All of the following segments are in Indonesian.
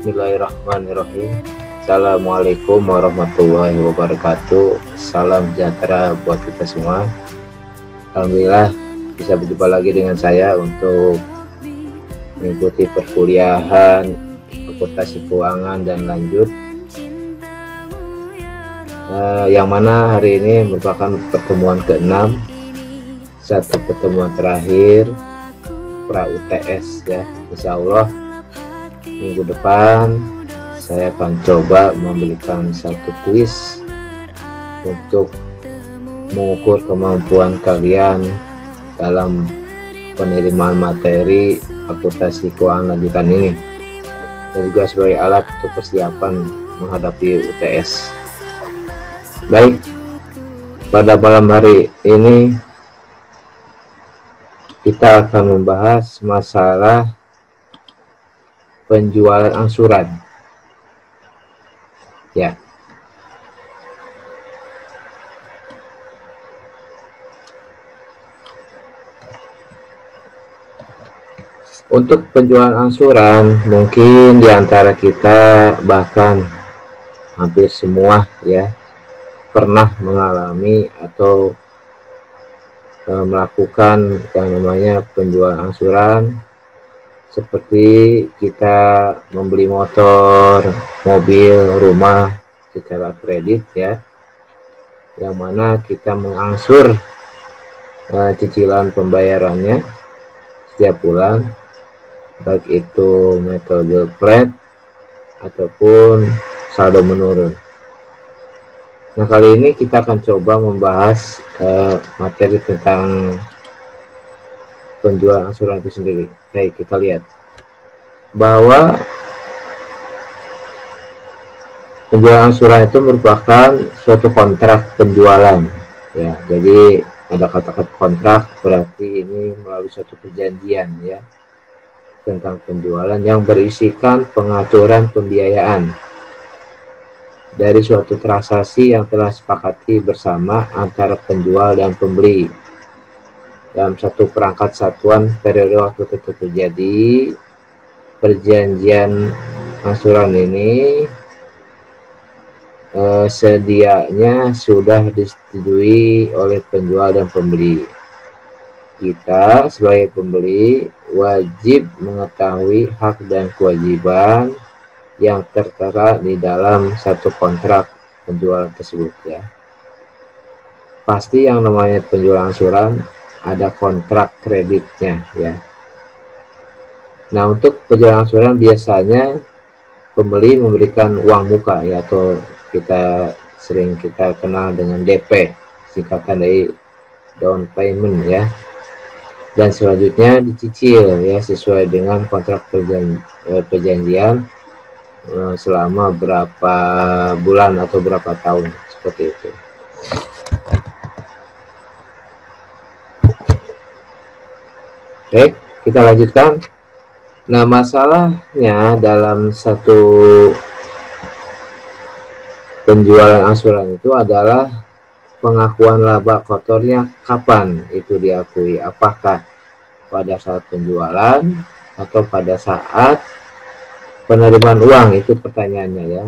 Bismillahirrahmanirrahim. Assalamualaikum warahmatullahi wabarakatuh. Salam sejahtera buat kita semua. Alhamdulillah bisa berjumpa lagi dengan saya untuk mengikuti perkuliahan akuntansi keuangan dan lanjut, yang mana hari ini merupakan pertemuan ke-6, satu pertemuan terakhir pra UTS ya. Insya Allah minggu depan saya akan coba memberikan satu kuis untuk mengukur kemampuan kalian dalam penerimaan materi akuntansi keuangan lanjutan ini, dan juga sebagai alat untuk persiapan menghadapi UTS. Baik, pada malam hari ini kita akan membahas masalah penjualan angsuran ya. Untuk penjualan angsuran, mungkin diantara kita bahkan hampir semua ya pernah mengalami atau melakukan yang namanya penjualan angsuran, seperti kita membeli motor, mobil, rumah secara kredit ya, yang mana kita mengangsur cicilan pembayarannya setiap bulan, baik itu metode flat ataupun saldo menurun. Nah, kali ini kita akan coba membahas materi tentang penjualan angsuran itu sendiri. Baik, kita lihat bahwa penjualan angsuran itu merupakan suatu kontrak penjualan ya. Jadi ada kata-kata kontrak, berarti ini melalui suatu perjanjian ya tentang penjualan yang berisikan pengaturan pembiayaan dari suatu transaksi yang telah sepakati bersama antara penjual dan pembeli dalam satu perangkat satuan periode waktu tertentu. Jadi perjanjian angsuran ini sedianya sudah disetujui oleh penjual dan pembeli. Kita sebagai pembeli wajib mengetahui hak dan kewajiban yang tertera di dalam satu kontrak penjualan tersebut ya. Pasti yang namanya penjualan angsuran ada kontrak kreditnya ya. Nah, untuk penjualan angsuran biasanya pembeli memberikan uang muka ya, atau kita kenal dengan DP, singkatan dari down payment ya. Dan selanjutnya dicicil ya sesuai dengan kontrak perjanjian selama berapa bulan atau berapa tahun, seperti itu. Oke, kita lanjutkan. Nah, masalahnya dalam satu penjualan angsuran itu adalah pengakuan laba kotornya kapan itu diakui. Apakah pada saat penjualan atau pada saat penerimaan uang? Itu pertanyaannya ya.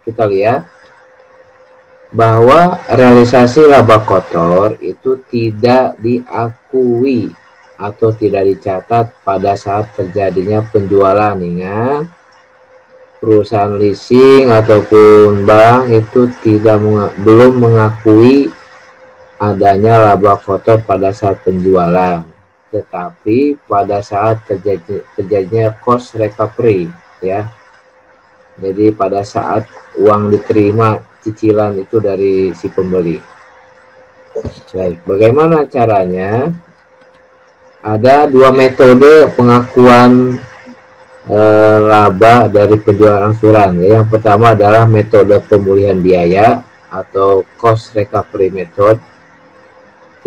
Kita lihat bahwa realisasi laba kotor itu tidak diakui atau tidak dicatat pada saat terjadinya penjualan. Ingat, perusahaan leasing ataupun bank itu belum mengakui adanya laba kotor pada saat penjualan, tetapi pada saat terjadinya cost recovery ya. Jadi pada saat uang diterima cicilan itu dari si pembeli. Baik, bagaimana caranya? Ada dua metode pengakuan laba dari penjualan angsuran ya. Yang pertama adalah metode pemulihan biaya atau cost recovery method.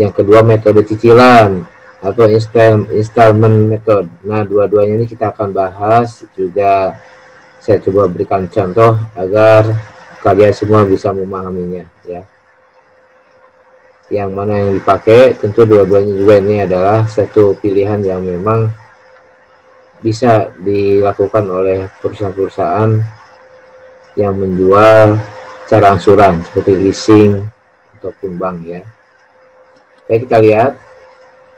Yang kedua metode cicilan atau installment method. Nah, dua-duanya ini kita akan bahas juga. Saya coba berikan contoh agar kalian semua bisa memahaminya ya. Yang mana yang dipakai, tentu dua-duanya juga ini adalah satu pilihan yang memang bisa dilakukan oleh perusahaan-perusahaan yang menjual secara angsuran seperti leasing ataupun bank ya. Oke, kita lihat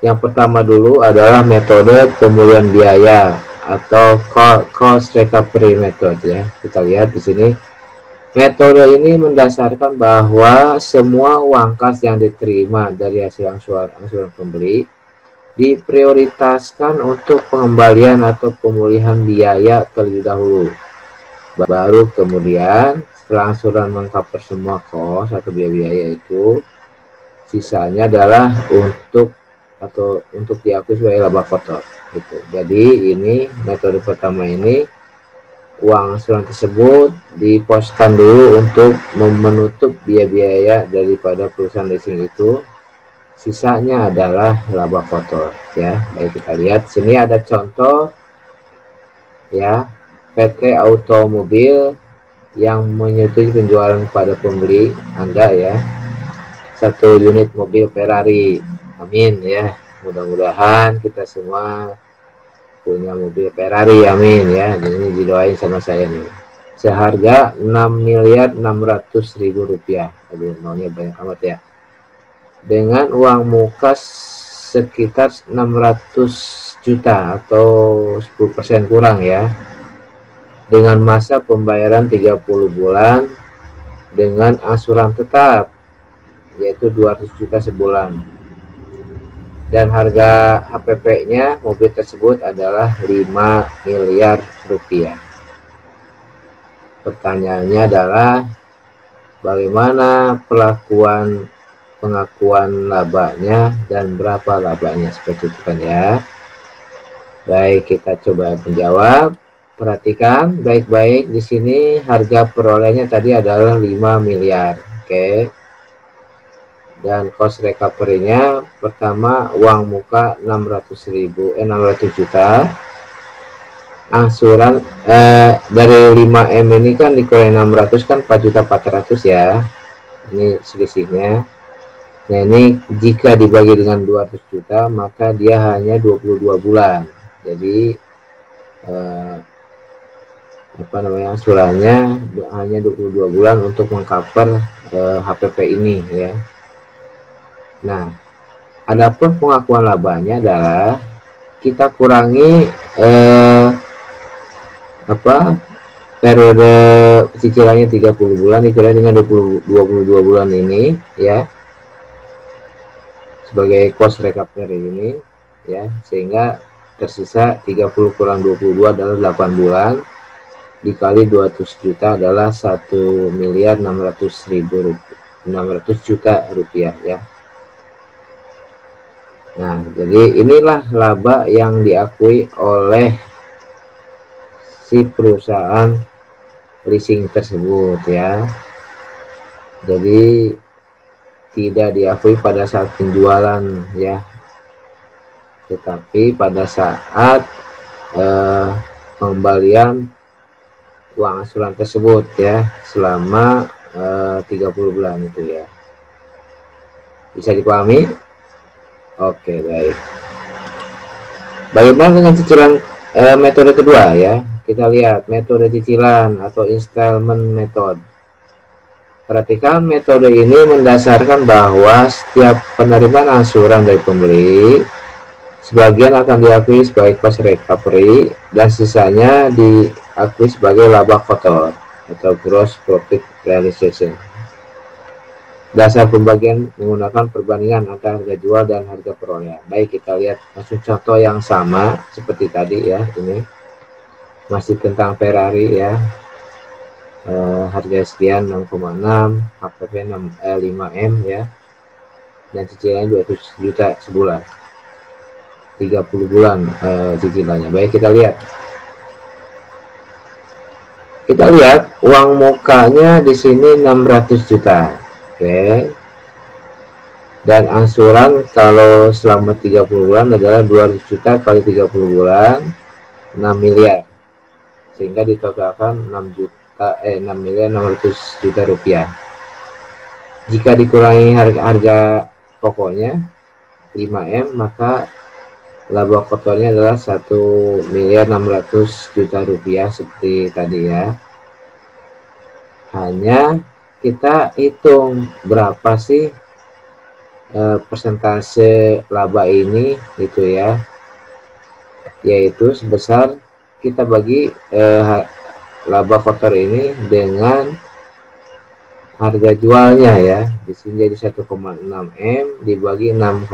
yang pertama dulu adalah metode pemulihan biaya atau cost recovery method ya. Kita lihat di sini metode ini mendasarkan bahwa semua uang kas yang diterima dari hasil angsuran pembeli diprioritaskan untuk pengembalian atau pemulihan biaya terlebih dahulu. Baru kemudian setelah angsuran mengcover semua kos atau biaya-biaya itu, sisanya adalah untuk diakui sebagai laba kotor gitu. Jadi ini metode pertama ini, uang angsuran tersebut diposkan dulu untuk menutup biaya-biaya daripada perusahaan leasing itu, sisanya adalah laba kotor ya. Baik, kita lihat sini ada contoh ya, PT Automobil yang menyetujui penjualan kepada pembeli Anda ya 1 unit mobil Ferrari. Amin ya, mudah-mudahan kita semua punya mobil Ferrari, amin ya. Ini didoain sama saya nih, seharga 6.600.000 rupiah. Aduh, maunya banyak amat ya. Dengan uang muka sekitar 600 juta atau 10% kurang ya, dengan masa pembayaran 30 bulan dengan angsuran tetap yaitu 200 juta sebulan, dan harga HPP-nya mobil tersebut adalah 5 miliar rupiah. Pertanyaannya adalah bagaimana pengakuan labanya dan berapa labanya, seperti itu kan ya. Baik, kita coba menjawab. Perhatikan baik-baik di sini, harga perolehnya tadi adalah 5 miliar. Oke. Dan cost recovery-nya pertama uang muka 600 juta. Angsuran dari 5M ini kan dikurangi 600 kan 4.400.000 ya. Ini selisihnya. Nah, ini jika dibagi dengan 200 juta maka dia hanya 22 bulan. Jadi angsurannya hanya 22 bulan untuk mengcover HPP ini ya. Nah, adapun pengakuan labanya adalah kita kurangi periode cicilannya 30 bulan dikurangi dengan 22 bulan ini ya, sebagai cost recovery ini ya, sehingga tersisa 30 kurang 22 adalah 8 bulan dikali 200 juta adalah 1.600.000 juta rupiah ya. Nah, jadi inilah laba yang diakui oleh si perusahaan leasing tersebut ya. Jadi tidak diakui pada saat penjualan ya, tetapi pada saat pengembalian uang angsuran tersebut ya, selama 30 bulan itu ya. Bisa dipahami? Oke, baik. Bagaimana dengan cicilan metode kedua ya? Kita lihat metode cicilan atau installment method. Perhatikan metode ini mendasarkan bahwa setiap penerimaan angsuran dari pembeli, sebagian akan diakui sebagai cost recovery dan sisanya diakui sebagai laba kotor atau gross profit realization. Dasar pembagian menggunakan perbandingan antara harga jual dan harga perolehan. Baik, kita lihat langsung contoh yang sama seperti tadi ya. Ini masih tentang Ferrari ya. Harga sekian 6,6, HPP 5M ya, dan cicilannya 200 juta sebulan, 30 bulan cicilannya. Baik, kita lihat uang mukanya di sini 600 juta. Oke. Dan angsuran kalau selama 30 bulan adalah 200 juta kali 30 bulan 6 miliar. Sehingga ditotalkan 6.600.000 rupiah. Jika dikurangi harga pokoknya 5M, maka laba kotornya adalah 1.600.000.000 rupiah seperti tadi ya. Hanya kita hitung berapa sih persentase laba ini gitu ya, yaitu sebesar kita bagi laba kotor ini dengan harga jualnya ya. Di sini jadi 1,6 M dibagi 6,6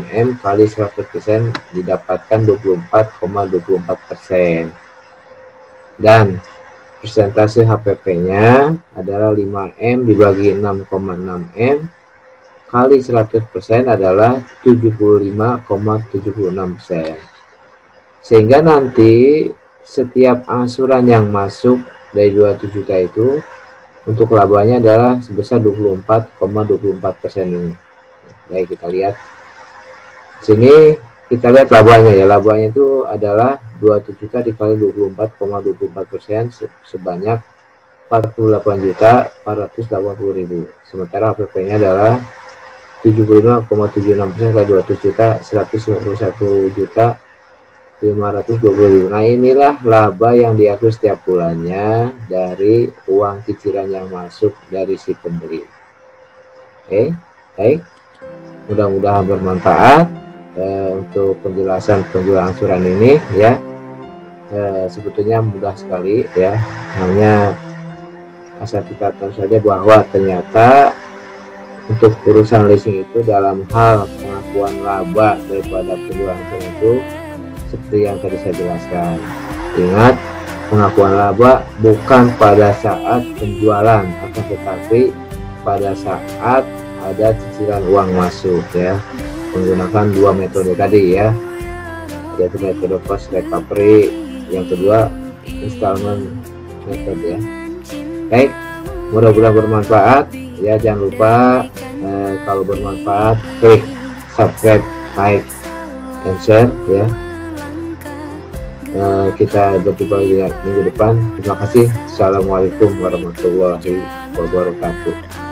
M kali 100% didapatkan 24,24%. Dan persentase HPP-nya adalah 5M dibagi 6,6 M kali 100% adalah 75,76%. Sehingga nanti setiap angsuran yang masuk dari 27 juta itu untuk labanya adalah sebesar 24,24% ini. Baik, kita lihat sini, kita lihat labanya ya. Labanya itu adalah 27 juta dikali 24,24% sebanyak 48.480.000. Sementara HPP-nya adalah 75,76% kali 27 juta 151.520.000. Nah, inilah laba yang diatur setiap bulannya dari uang cicilan yang masuk dari si pembeli. Oke, baik. Mudah-mudahan bermanfaat untuk penjelasan penjualan angsuran ini ya. Sebetulnya mudah sekali ya. Hanya asal kita tahu saja bahwa ternyata untuk urusan leasing itu dalam hal pengakuan laba daripada penjualan angsuran itu seperti yang tadi saya jelaskan. Ingat, pengakuan laba bukan pada saat penjualan, akan tetapi pada saat ada cicilan uang masuk ya, menggunakan dua metode tadi ya, yaitu metode cost recovery, yang kedua installment method ya. Baik, mudah-mudahan bermanfaat ya. Jangan lupa kalau bermanfaat klik subscribe, like, dan share ya. Kita berjumpa lagi minggu depan. Terima kasih. Assalamualaikum warahmatullahi wabarakatuh.